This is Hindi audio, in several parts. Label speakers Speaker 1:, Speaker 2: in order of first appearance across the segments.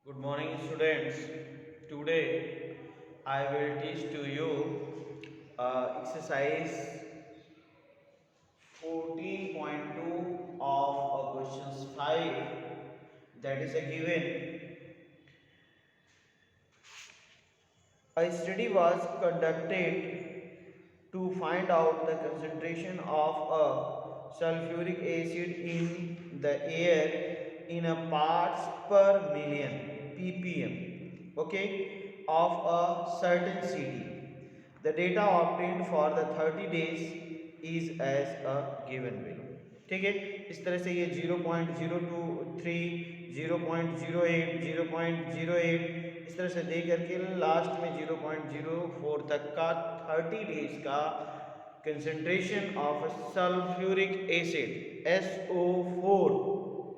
Speaker 1: Good morning, students. Today I will teach to you exercise 14.2 of questions 5, that is a given. A study was conducted to find out the concentration of a sulfuric acid in the air in a parts per million ppm, okay, of a certain city. The data obtained for the 30 days is as a given below. ठीक है, इस तरह से ये 0.023 0.08 0.08 इस तरह से दे करके लास्ट में 0.04 तक का 30 डेज का concentration of sulphuric acid SO4,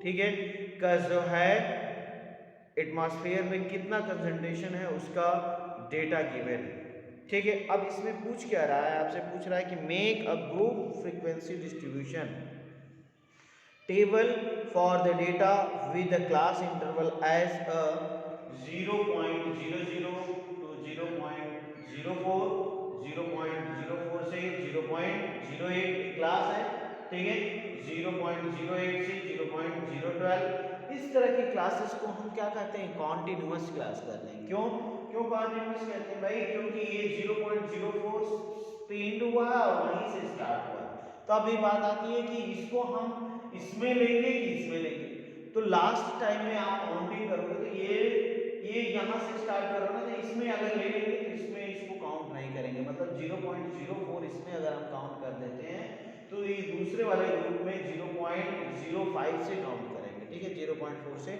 Speaker 1: ठीक है, का जो है एटमॉस्फेयर में कितना कंसंट्रेशन है उसका डेटा गिवन है। ठीक है, अब इसमें पूछ क्या रहा है, आपसे पूछ रहा है कि make a group frequency distribution table for the data with the class interval as a 0.00 to 0.04 0.04 से 0.08 क्लास है, ठीक है, 0.08 से 0.012 इस तरह की क्लासेस को हम क्या कहते हैं, कॉन्टिन्यूअस क्लास कहते हैं। क्यों क्यों कॉन्टिन्यूअस कहते हैं भाई, क्योंकि ये 0.04 पे एंड हुआ है और वहीं से स्टार्ट हुआ है। तो अब ये बात आती है कि इसको हम इसमें लेंगे कि इसमें लेंगे। तो लास्ट टाइम में आप काउंटिंग करोगे तो ये यहां से स्टार्ट करो ना, तो इसमें अगर ले लेंगे तो इसमें इसको काउंट नहीं करेंगे, मतलब 0.04 इसमें अगर हम काउंट कर देते हैं तो ये दूसरे वाले ग्रुप में 0.05 से काउंट करेंगे, ठीक है, 0.4 से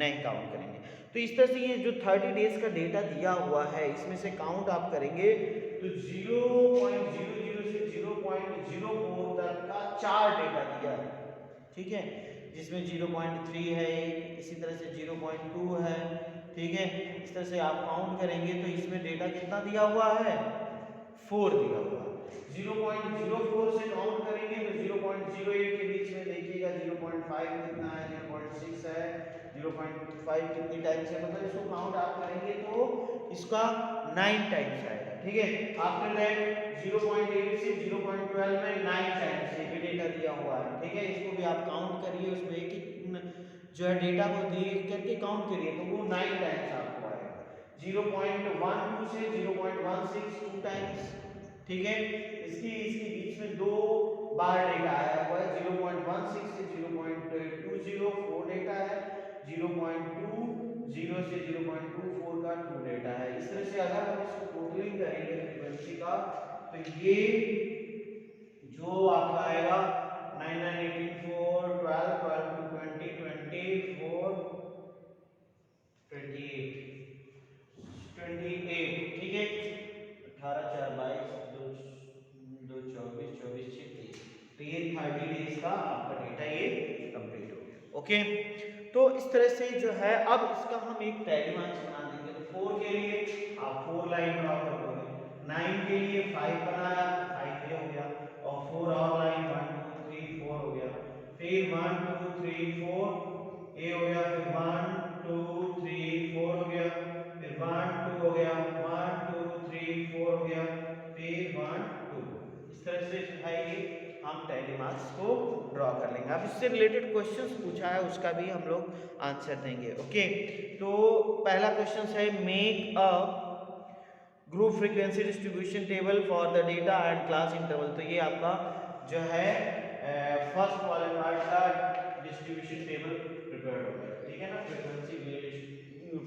Speaker 1: नहीं काउंट करेंगे। तो इस तरह से ये जो 30 डेज का डेटा दिया हुआ है इसमें से काउंट आप करेंगे तो 0.00 से 0.04 तक का 4 डेटा दिया है, ठीक है, जिसमें 0.3 है एक, इसी तरह से 0.2 है, ठीक है, इस तरह से आप काउंट करेंगे तो इसमें डेटा कितना दिया हुआ है, 4 दिया हुआ है। 0.04 से काउंट करेंगे तो 0.08 के बीच में देखिएगा 0.5 कितना है, 0.6 है, 0.5 कितनी टाइम्स है, मतलब इसको काउंट आप करेंगे तो इसका 9 टाइम्स आएगा, ठीक है। आफ्टर दैट 0.8 से 0.12 में 9 टाइम्स ये भी डेटा दिया हुआ है, ठीक है, इसको भी आप काउंट करिए, उसमें एक एक जो है डेटा को देख करके काउंट करिए तो वो 9 टाइम्स आपको आएगा। 0.12 से 0.16 2 टाइम्स, ठीक है, इसकी इसके बीच में दो बार डेटा आया हुआ है, 0.16 से 0.20 4 डेटा है, 0.20 से 0.24 का 2 डेटा है। इस तरह से अगर हम इसको टोटलिंग करेंगे फ्रीक्वेंसी का तो ये जो आपका आएगा 9 9 18 4 12 12 to 20 24 28, ठीक है, 18 4 22 2 2 24 24 6 23, तो ये 30 डेज का आपका डेटा ये कंप्लीट हो गया। ओके, तो इस तरह से जो है अब इसका हम एक टैली मार्क्स बना देंगे। तो 4 के लिए आप 4 लाइन ड्रॉ कर दोगे, 9 के लिए 5 बनाया 5 ये हो गया, और 4 और लाइन 1 2 3 4 हो गया, फिर 1 2 3 4 ये हो गया, फिर 1 2 3 4 हो गया, फिर 1 2 हो गया, 1 2 3 4 हो गया, फिर 1 2, इस तरह से जो है ये हम टैली मार्क्स को ड्रॉ कर लेंगे। अब इससे रिलेटेड क्वेश्चंस पूछा है उसका भी हम लोग आंसर देंगे। ओके, तो पहला क्वेश्चन है make a group frequency distribution table for the data and class interval. तो ये आपका जो है फर्स्ट वाले पार्ट का डिस्ट्रीब्यूशन टेबल प्रिपेयर हो गया, ठीक है ना,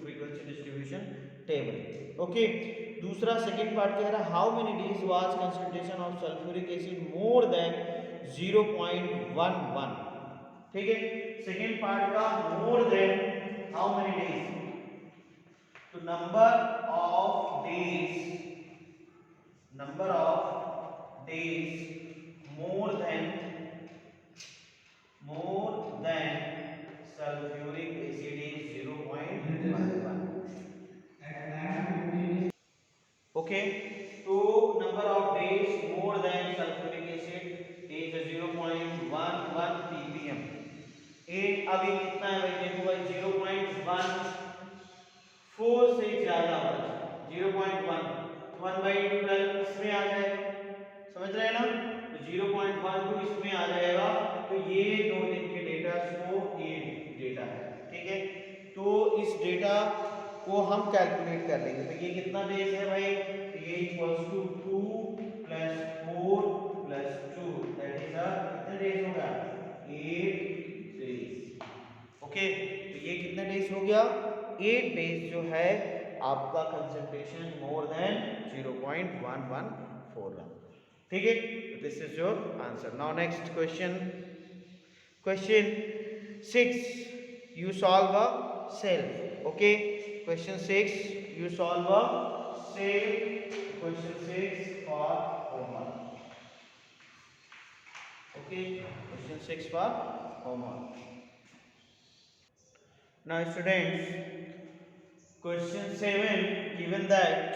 Speaker 1: फ्रीक्वेंसी डिस्ट्रीब्यूशन टेबल। ओके, दूसरा सेकंड पार्ट कह रहा है how many days was concentration of sulphuric acid more than 0.11, ठीक है, सेकंड पार्ट का more than how many days, तो number of days more than sulfuric acid is 0.11, okay, so number of days more than sulfuric acid is 0.11 ppm। ए अभी कितना है भाई, देखो भाई 0.1 4 से ज्यादा होना चाहिए 0.1 1/12 इसमें आ जाएगा, समझ रहे हैं ना। तो 0.12 इसमें आ जाएगा। तो ये 2 दिन के डेटा को ये डेटा है, ठीक है। तो इस डेटा को हम कैलकुलेट कर लेंगे। तो ये कितना डेज है भाई, तो ये equals to 2 plus 4 plus 2 that is कितने डेज होगा 8 डेज। ओके, तो ये कितने डेज हो गया 8 डेज जो है आपका कंसंट्रेशन मोर देन 0.114 रहा, ठीक है। This is your answer. Now next question, question 6 you solve a self, okay, question 6 you solve a self, question 6 for homework, okay, question 6 for homework. Now students, question 7 given that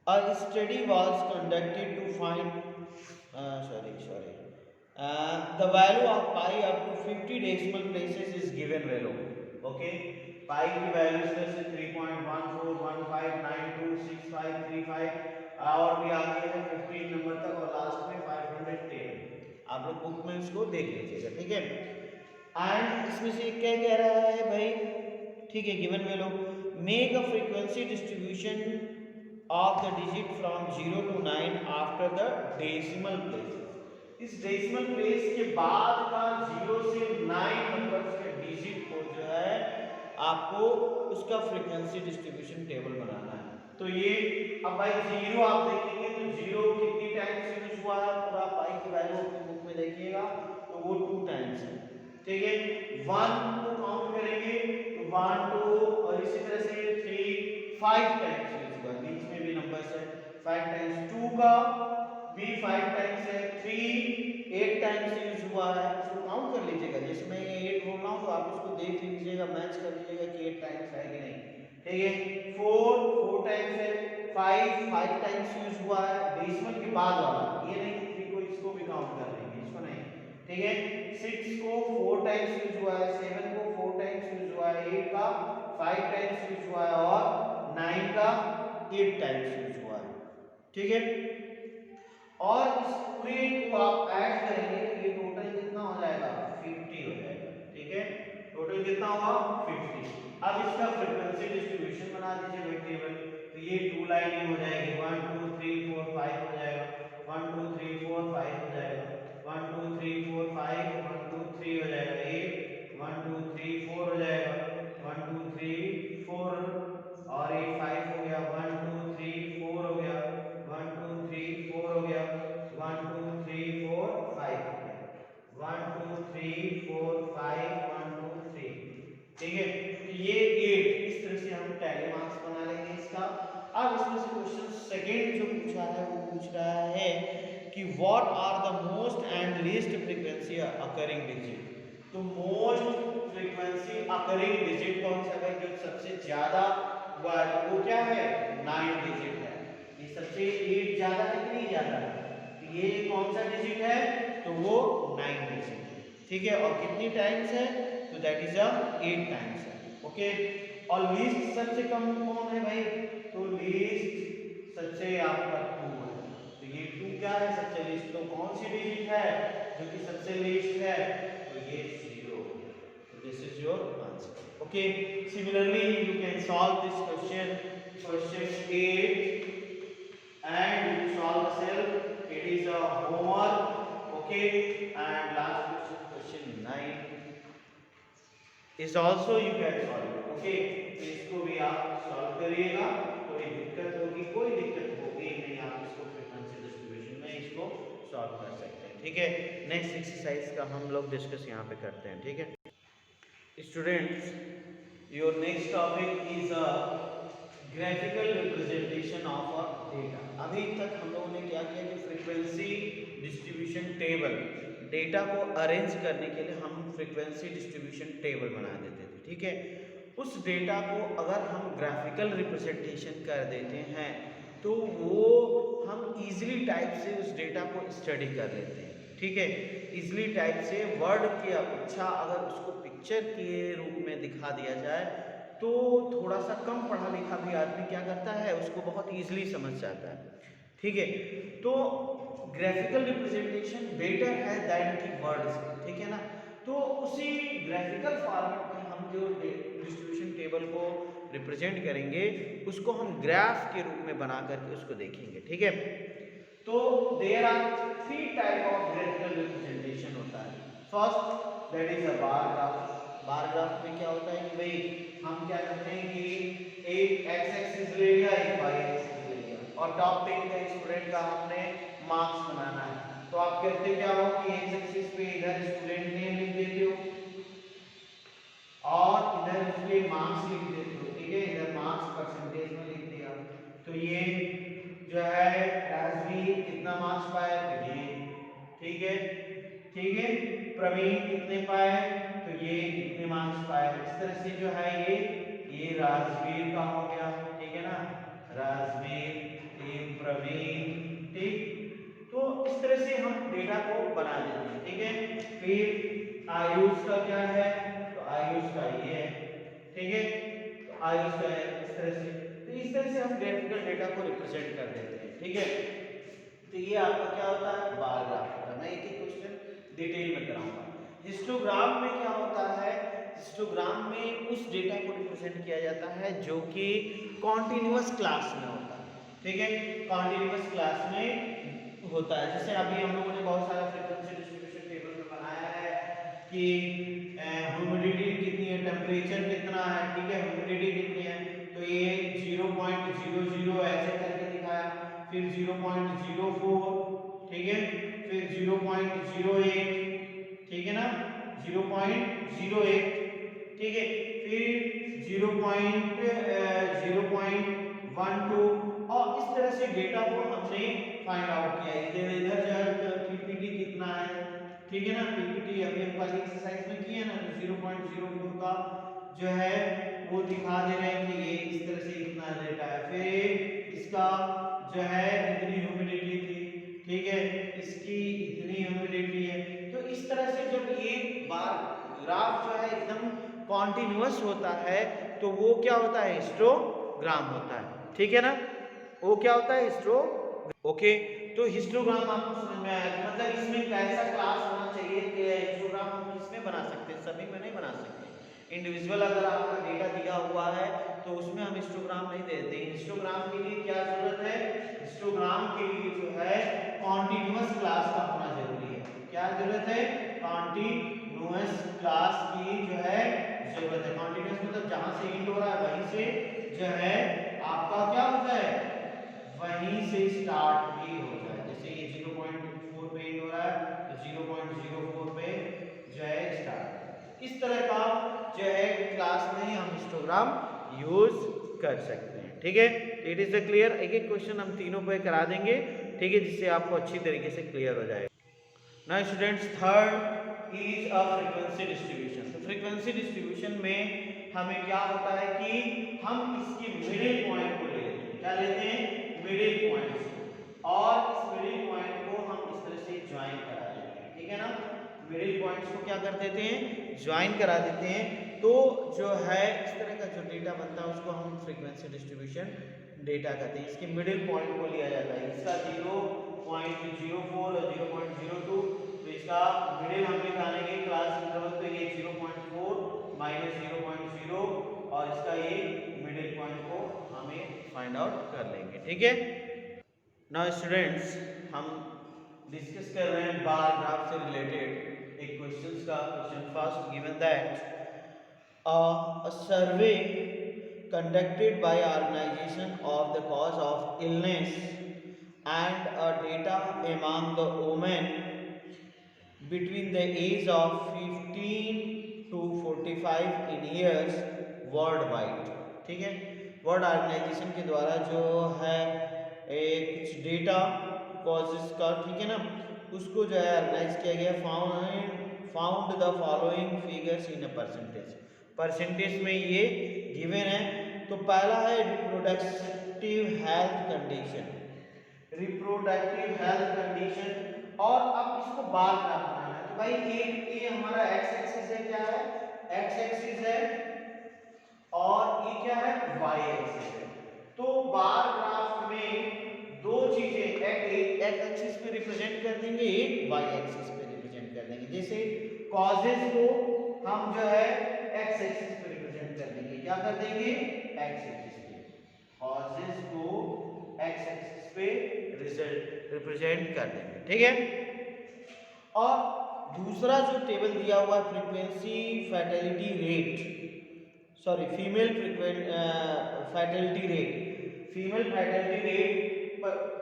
Speaker 1: a study was conducted to find the value of pi up to 50 decimal places is given below. Okay, pi की वैल्यू इस तरह से 3.1415926535 और भी आगे है 15 नंबर तक और लास्ट में 510। आप लोग बुक में इसको देख लीजिएगा, ठीक है। एंड इसमें से क्या कह रहा है भाई, ठीक है, given value make a frequency distribution of the digit from 0 to 9 after the decimal places. इस डेसिमल प्लेस के बाद का 0 से 9 नंबर्स के डिजिट को जो है आपको उसका फ्रीक्वेंसी डिस्ट्रीब्यूशन टेबल बनाना है। तो ये अब भाई 0 आप देखेंगे तो 0 कितनी टाइम्स यूज हुआ है, पूरा पाई की वैल्यू अपनी बुक में देखिएगा तो वो 2 टाइम्स है, ठीक है। 1 को काउंट करेंगे तो 1 2 और इसी तरह से 3 5 टाइम्स यूज हुआ, बीच में भी नंबर्स है 5 टाइम्स, 2 का भी 5 टाइम्स है, 3 8 टाइम्स यूज हुआ है। इसको काउंट कर लीजिएगा, जैसे मैं ये 8 बोल रहा हूँ तो आप इसको देख लीजिएगा, मैच कर लीजिएगा कि 8 टाइम्स है कि नहीं, ठीक है। 4 टाइम्स है, 5 टाइम्स यूज हुआ है डेसिमल के बाद वाला, ये नहीं 3 को, इसको भी काउंट कर लेंगे, इसको नहीं, ठीक है। 6 को 4 टाइम्स यूज हुआ है, 7 को 4 टाइम्स यूज हुआ है, 8 का 5 टाइम्स यूज हुआ है और 9 का 8 टाइम्स यूज हुआ है, ठीक है। और इस पूरे को आप ऐड करेंगे तो ये टोटल कितना हो जाएगा 50 हो जाएगा, ठीक है। टोटल कितना हुआ 50। अब इसका फ्रीक्वेंसी डिस्ट्रीब्यूशन बना दीजिए भाई टेबल। तो ये 2 लाइनें हो जाएगी 1 2 3 4 5 हो जाएगा, 1 2 3 4 5 हो जाएगा, 1 2 3 4 5 1 2 3 हो जाएगा, 8 1 2 3 4 हो जाएगा, 1 2 3 4 और ये 5 हो गया, 1 2 3 4 हो गया, 1 2 3 4 हो गया, 1 2 3 4 5 हो गया, 1 2 3 4 5 1 2 3, ठीक है। तो ये 8 इस तरह से हम टैली मार्क्स बना लेंगे इसका। अब इसमें से क्वेश्चन सेकंड जो पूछा है वो पूछ रहा है कि what are the most and least frequency occurring digit. तो मोस्ट फ्रीक्वेंसी अकरिंग डिजिट कौन सा है, जो सबसे ज्यादा हुआ है तो वो क्या है 9 डिजिट है। ये सबसे 8 ज्यादा है कि नहीं ज्यादा है, तो ये कौन सा डिजिट है तो वो 9 डिजिट है, ठीक है। और कितनी टाइम्स है तो दैट इज 8 टाइम्स है, ओके। और लीस्ट सबसे कम कौन है भाई, तो लीस्ट सबसे आपका 2 है। तो ये 2 क्या है सबसे लीस्ट, तो कौन सी डिजिट है जो कि सबसे लीस्ट है, तो ये 0। तो this is your answer, okay. Similarly you can solve this question, question 8 and you solve the self, it is a homework, okay. And last question, question 9 is also you can solve it, okay। तो इसको भी आप सॉल्व करिएगा, कोई दिक्कत होगी कोई दिक्कत होगी नहीं, आप इसको फ्रीक्वेंसी डिस्ट्रीब्यूशन में इसको सॉल्व कर सकते हैं, ठीक है। नेक्स्ट एक्सरसाइज का हम लोग डिस्कस यहाँ पे करते हैं, ठीक है। Students, your next topic is a graphical representation of a data. अभी तक हम लोगों ने क्या किया कि फ्रीक्वेंसी डिस्ट्रीब्यूशन टेबल, डेटा को अरेंज करने के लिए हम फ्रीक्वेंसी डिस्ट्रीब्यूशन टेबल बना देते थे, ठीक है। उस डेटा को अगर हम ग्राफिकल रिप्रेजेंटेशन कर देते हैं तो वो हम इजीली टाइप से उस डेटा को स्टडी कर लेते हैं, ठीक है। इजीली टाइप से वर्ड की अपेक्षा अगर उसको पिक्चर के रूप में दिखा दिया जाए तो थोड़ा सा कम पढ़ा लिखा भी आदमी क्या करता है, उसको बहुत ईजिली समझ जाता है। ठीक है, तो ग्राफिकल रिप्रेजेंटेशन बेटर है दैट की वर्ड्स, ठीक है ना। तो उसी ग्राफिकल फॉर्मेट में हम जो डिस्ट्रीब्यूशन टेबल को रिप्रेजेंट करेंगे उसको हम ग्राफ के रूप में बना करके उसको देखेंगे। ठीक है, तो there are 3 type of graphical representation होता है। First that is a bar graph. Bar graph में क्या होता है कि भाई हम क्या करते हैं कि एक एक्स एक्सिस ले लिया, एक वाई एक्सिस ले लिया, और टॉप 10 का स्टूडेंट का हमने मार्क्स बनाना है। तो आप करते क्या हो कि एक्स एक्सिस पे इधर स्टूडेंट नेम लिख देते हो और इधर उसके मार्क्स लिख देते हो। ठीक है, इधर मार्क्स परसेंटेज में लिख दिया। तो ये जो है राजवीर कितना मार्क्स पाया, तो ये, ठीक है, ठीक है, प्रवीण कितने पाए, तो ये इतने मार्क्स पाए। इस तरह से जो है ये राजवीर का हो गया, ठीक है ना, राजवीर, ये प्रवीण, ठीक। तो इस तरह से हम डेटा को बना देते हैं। ठीक है, फिर आयुष का क्या है, तो आयुष का ये है, ठीक है, तो आयुष का है इस तरह से। तो इस तरह से हम ग्राफिकल डेटा को रिप्रेजेंट कर देते हैं। ठीक है, तो ये आपका क्या होता है, बार ग्राफ होता है। मैं एक एक क्वेश्चन डिटेल में कराऊंगा। हिस्टोग्राम में क्या होता है, हिस्टोग्राम में उस डेटा को रिप्रेजेंट किया जाता है जो कि कॉन्टिन्यूअस क्लास में होता है। ठीक है, कॉन्टिन्यूअस क्लास में होता है। जैसे अभी हम लोगों ने बहुत सारा फ्रीक्वेंसी डिस्ट्रीब्यूशन टेबल में बनाया है कि ह्यूमिडिटी कितनी है, टेम्परेचर कितना है, ठीक है, ह्यूमिडिटी कितनी है, तो ये 0.00 ऐसे करके दिखाया, फिर 0.04, ठीक है, फिर 0.08, ठीक है ना, 0.08, ठीक है, फिर 0.12, और इस तरह से डेटा को हमने फाइंड आउट किया। इधर इधर जो पीपीटी कितना है, ठीक है ना, पीपीटी अभी हम कल एक्सरसाइज में किए ना, तो 0.04 का जो है वो दिखा दे रहे हैं कि ये इस तरह से इतना डेटा है। फिर इसका जो है इतनी ह्यूमिडिटी थी, ठीक है, इसकी इतनी ह्यूमिडिटी है। तो इस तरह से जब ये बार ग्राफ जो है एकदम कॉन्टिन्यूअस होता है तो वो क्या होता है, हिस्टोग्राम होता है। ठीक है ना, वो क्या होता है, हिस्टो, ओके। तो हिस्टोग्राम आपको समझ में आया, मतलब इसमें कैसा क्लास होना चाहिए कि हिस्टोग्राम हम इसमें बना सकते हैं, सभी में नहीं बना सकते। इंडिविजुअल अगर आपका डेटा दिया हुआ है तो उसमें हम हिस्टोग्राम नहीं देते। हिस्टोग्राम के लिए क्या जरूरत है, हिस्टोग्राम के लिए जो है कॉन्टिन्यूअस क्लास का होना जरूरी है। क्या जरूरत है, कॉन्टिन्यूअस क्लास की जो है जरूरत है। कॉन्टिन्यूअस मतलब जहां से एंड हो रहा है वहीं से जो है आपका क्या होता है, वहीं से स्टार्ट भी हो जाए। जैसे ये 0.4 पे एंड हो रहा है तो 0.04 पे जो है स्टार्ट। इस तरह का जो है क्लास में हम हिस्टोग्राम यूज कर सकते हैं। ठीक है, इट इज क्लियर। एक एक क्वेश्चन हम तीनों पे करा देंगे, ठीक है, जिससे आपको अच्छी तरीके से क्लियर हो जाएगा। Now students, third is a frequency distribution. तो फ्रीक्वेंसी डिस्ट्रीब्यूशन में हमें क्या होता है कि हम इसकी मिडिल पॉइंट को ले लेते हैं। क्या लेते हैं, मिडिल पॉइंट, और इस मिडिल पॉइंट को हम इस तरह से ज्वाइन करा देते हैं। ठीक है ना, मिडिल पॉइंट्स को क्या कर देते हैं, ज्वाइन करा देते हैं। तो जो है इस तरह का जो डेटा बनता है उसको हम फ्रीक्वेंसी डिस्ट्रीब्यूशन डेटा कहते हैं। इसके मिडिल पॉइंट को लिया जाता है, इसका 0.04 और 0.02, तो इसका मिडिल हम निकालेंगे क्लास इंटरवल, तो ये 0.4 माइनस 0.0, और इसका ये मिडिल पॉइंट को हमें फाइंड आउट कर लेंगे। ठीक है, नाउ स्टूडेंट्स, हम डिस्कस कर रहे हैं बार ग्राफ से रिलेटेड एक क्वेश्चंस का। Question first given that a survey conducted by organization of the cause of illness and data among the women between the age of 15 to 45 in years worldwide। ठीक है, वर्ल्ड ऑर्गेनाइजेशन के द्वारा जो है कुछ डेटा कॉजेस का, ठीक है ना, उसको जो है ऑर्गेनाइज किया गया। Found the following figures in a percentage. Percentage में ये गिवन है। तो पहला है reproductive health condition, reproductive health condition, और अब इसको बार ग्राफ बनाना है। तो भाई एक ये हमारा एक्स एक्सिस है, क्या है, एक्स एक्सिस है, और वाई एक्सिस है। तो बार ग्राफ में दो चीजें एक एक्सिस पे रिप्रेजेंट कर देंगे, एक वाई एक्सिस पे रिप्रेजेंट कर देंगे। जैसे कॉजेस को हम जो है एक्स एक्सिस पे रिप्रेजेंट कर देंगे, क्या कर देंगे, एक्स एक्सिस पे, कॉजेस को एक्स एक्सिस पे रिजल्ट रिप्रेजेंट कर देंगे, ठीक है। और दूसरा जो टेबल दिया हुआ frequency fatality rate, sorry female fatality rate, female fatality rate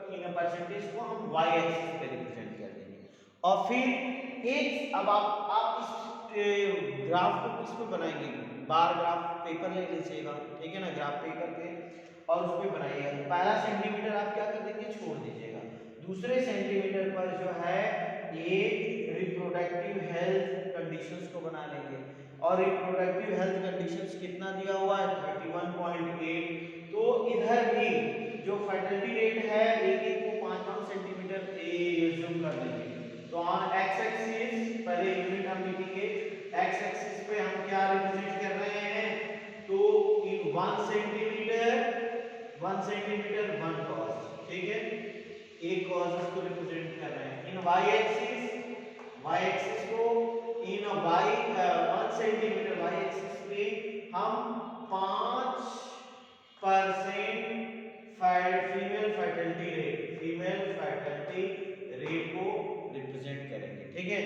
Speaker 1: in percentage को हम वाई एक्सिस पे रिप्रेजेंट कर देंगे। और फिर एक अब आप इस ग्राफ को किस पे बनाएंगे, बार ग्राफ पेपर ले लीजिएगा, ठीक है ना, ग्राफ पेपर पे, और उस पे बनाइएगा। पहला सेंटीमीटर आप क्या कर देंगे, छोड़ दीजिएगा। दूसरे सेंटीमीटर पर जो है एक रिप्रोडक्टिव हेल्थ कंडीशंस को बना लेंगे, और रिप्रोडक्टिव हेल्थ कंडीशंस कितना दिया हुआ है, 31.8। तो इधर भी जो फर्टिलिटी रेट है एक एक को 5-5 सेंटीमीटर यूज कर लेंगे। तो ऑन एक्स एक्सिस पहले यूनिट हम लिखेंगे, एक्स एक्सिस पे हम क्या रिप्रेजेंट कर रहे हैं, तो इन 1 सेंटीमीटर 1 कॉस, ठीक है, एक कॉस को रिप्रेजेंट कर रहे हैं। इन वाई एक्सिस को इन वाई 1 सेंटीमीटर वाई एक्सिस पे हम 5% फीमेल फर्टिलिटी रेट को रिप्रेजेंट करेंगे, ठीक है।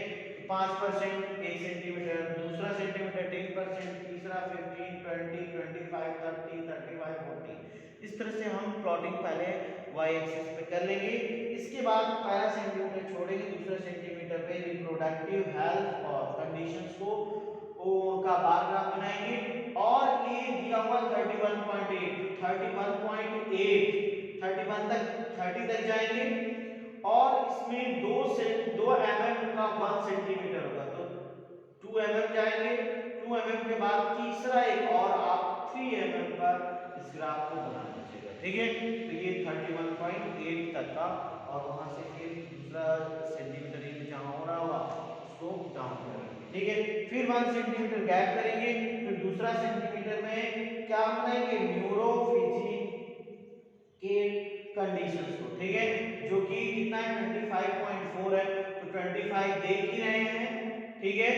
Speaker 1: 5% 1 सेंटीमीटर, दूसरा सेंटीमीटर 10%, तीसरा 15, 20, 25, 30, 35, 40। इस तरह से हम प्लॉटिंग पहले वाई एक्सिस पे कर लेंगे। इसके बाद पहला सेंटीमीटर छोड़ेंगे, दूसरा सेंटीमीटर पे रिप्रोडक्टिव हेल्थ और कंडीशंस को का बार ग्राफ बनाएंगे। और ये दिया हुआ 31.8, 31 तक 30 तक जाएंगे, और इसमें 2 mm का 1 सेंटीमीटर होगा, तो 2 mm जाएंगे। 2 mm के बाद तीसरा एक और आप 3 mm पर इस ग्राफ को बना लीजिएगा, ठीक है। तो ये 31.8 तक का, और वहां से फिर दूसरा सेंटीमीटर ये जहां हो रहा होगा उसको डाउन करेंगे, ठीक है। फिर 1 सेंटीमीटर गैप करेंगे, फिर दूसरा सेंटीमीटर में क्या बनाएंगे, न्यूरोफिजिक के कंडीशंस को, ठीक है, जो कि कितना है 25.4 है, तो 25 देख ही रहे हैं, ठीक है।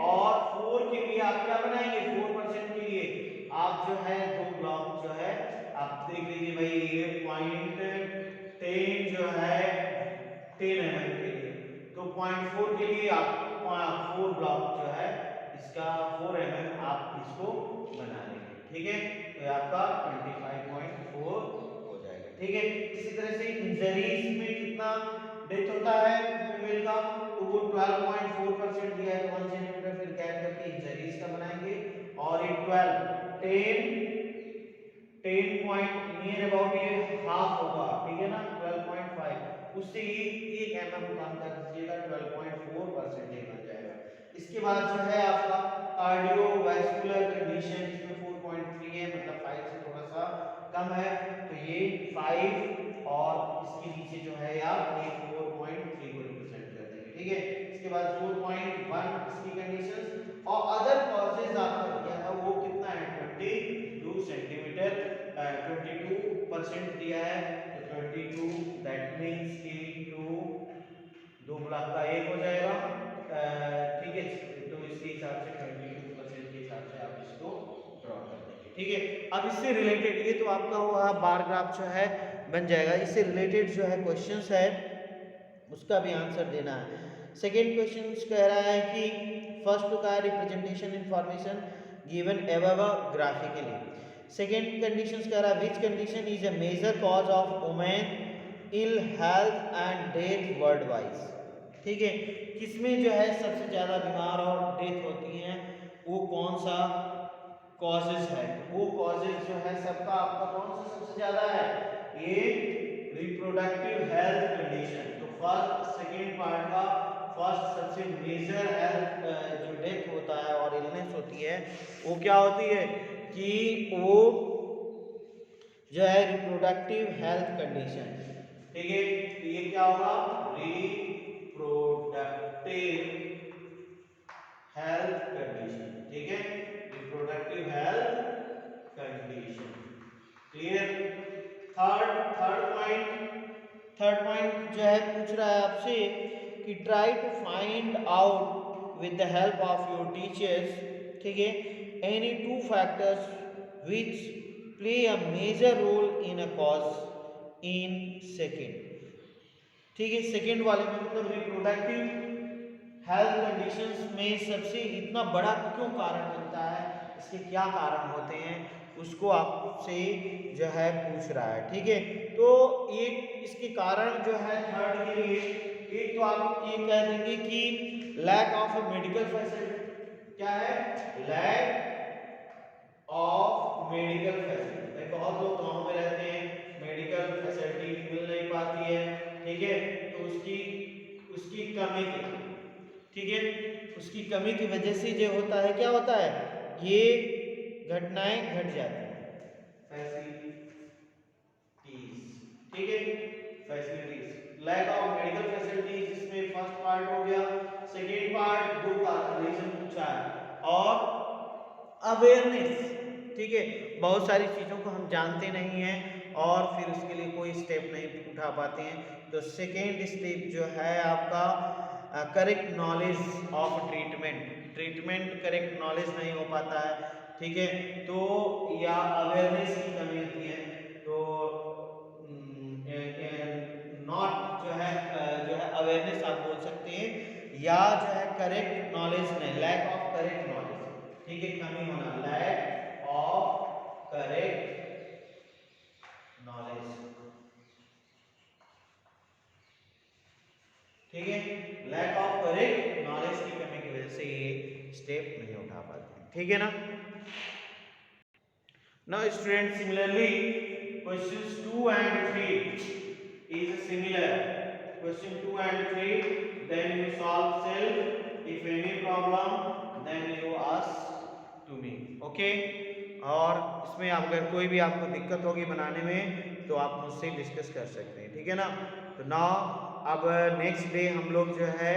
Speaker 1: और 4 के लिए आप क्या बनाएंगे, 4% के लिए आप जो है दो ब्लॉक जो है आप देख लीजिए भाई, ये पॉइंट 10 जो है 10 mm के लिए, तो 0.4 के लिए आप 4 ब्लॉक जो है इसका 4 mm आप इसको बना लेंगे, ठीक है। तो आपका 25.4 हो जाएगा, ठीक है। इसी तरह से इंजरीज में कितना डेथ होता है फीमेल का, तो वो 12.4% दिया है, 1 सेंटीमीटर फिर गैप करके इंजरीज का बनाएंगे। और ये 10 पॉइंट नियर अबाउट ये हाफ होगा, ठीक है ना, 12.5, उससे ये 1 mm कम कर दीजिएगा, 12.4% बन जाएगा। इसके बाद जो है आपका कार्डियोवैस्कुलर कंडीशन, इसमें 4.3 है, मतलब 5 से थोड़ा सा कम है, तो ये 5, और इसके नीचे जो है आप ये 4.3 को रिप्रेजेंट कर देंगे, ठीक है। इसके बाद 4.1 इसकी कंडीशंस, और अदर कॉजेज आपका दिया है वो कितना है, 22 सेंटीमीटर, 22% दिया है, तो 22 दैट मींस कि 2 ब्लॉक का 1 हो जाएगा, ठीक है। तो इसके हिसाब से 22% के हिसाब से आप इसको ड्रॉ कर देंगे, ठीक है। अब इससे रिलेटेड ये तो आपका हुआ बार ग्राफ जो है बन जाएगा। इससे रिलेटेड जो है क्वेश्चंस है उसका भी आंसर देना है। सेकेंड क्वेश्चन कह रहा है कि फर्स्ट का representation information given above graphically. Second condition कह रहा है which condition is a major cause of women ill health and death world wise, ठीक है। किसमें जो है सबसे ज्यादा बीमार और डेथ होती हैं, वो कौन सा कॉजेज है, वो कॉजेज जो है सबका आपका कौन सा सबसे ज्यादा है, ये रिप्रोडक्टिव हेल्थ कंडीशन। तो फर्स्ट सेकेंड पार्ट का फर्स्ट सबसे मेजर हेल्थ जो डेथ होता है और इलनेस होती है वो क्या होती है कि वो जो है रिप्रोडक्टिव हेल्थ कंडीशन, ठीक है। तो ये क्या होगा, रिप्रोडक्टिव हेल्थ कंडीशन, ठीक है, रिप्रोडक्टिव हेल्थ कंडीशन। पूछ रहा है आपसे कि try to find out with the help of your teachers, ठीक है, any two factors which play a major role in a cause in second, ठीक है। सेकेंड वाले में मतलब रिप्रोडक्टिव हेल्थ कंडीशंस में सबसे इतना बड़ा क्यों कारण बनता है, इसके क्या कारण होते हैं, उसको आपसे जो है पूछ रहा है, ठीक है। तो एक इसके कारण जो है थर्ड के लिए, एक तो आप ये कह देंगे कि लैक ऑफ मेडिकल फैसिलिटी, क्या है, लैक ऑफ मेडिकल फैसिलिटी। बहुत लोग गांव में रहते हैं, मेडिकल फैसिलिटी मिल नहीं पाती है, ठीक है, तो उसकी उसकी कमी की, ठीक है, उसकी कमी की वजह से जो होता है, क्या होता है, ये घटनाएं घट जाती हैं, फैसिलिटीज, ठीक है, facilities, lack of medical facilities, इसमें फर्स्ट पार्ट हो गया। सेकेंड पार्ट दो का रीजन पूछा है, और अवेयरनेस, ठीक है, बहुत सारी चीज़ों को हम जानते नहीं हैं और फिर उसके लिए कोई स्टेप नहीं उठा पाते हैं, तो सेकेंड स्टेप जो है आपका correct knowledge of treatment correct knowledge नहीं हो पाता है, ठीक है, तो या अवेयरनेस की कमी होती है, तो नॉट जो है अवेयरनेस आप बोल सकते हैं, या जो है करेक्ट नॉलेज नहीं, लैक ऑफ करेक्ट नॉलेज, ठीक है, कमी होना, लैक ऑफ करेक्ट नॉलेज, ठीक है, लैक ऑफ करेक्ट नॉलेज की कमी की वजह से ये स्टेप नहीं उठा पाते हैं, ठीक है ना। Now student, similarly questions 2 and 3 is similar. Question 2 and 3, then you solve self. If any problem, then you ask to me. Okay? और इसमें अगर कोई भी आपको दिक्कत होगी बनाने में तो आप मुझसे डिस्कस कर सकते हैं, ठीक है ना। तो नाउ अब नेक्स्ट डे हम लोग जो है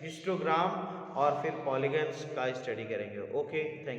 Speaker 1: हिस्टोग्राम और फिर पॉलीगन्स का स्टडी करेंगे। Okay, thank you.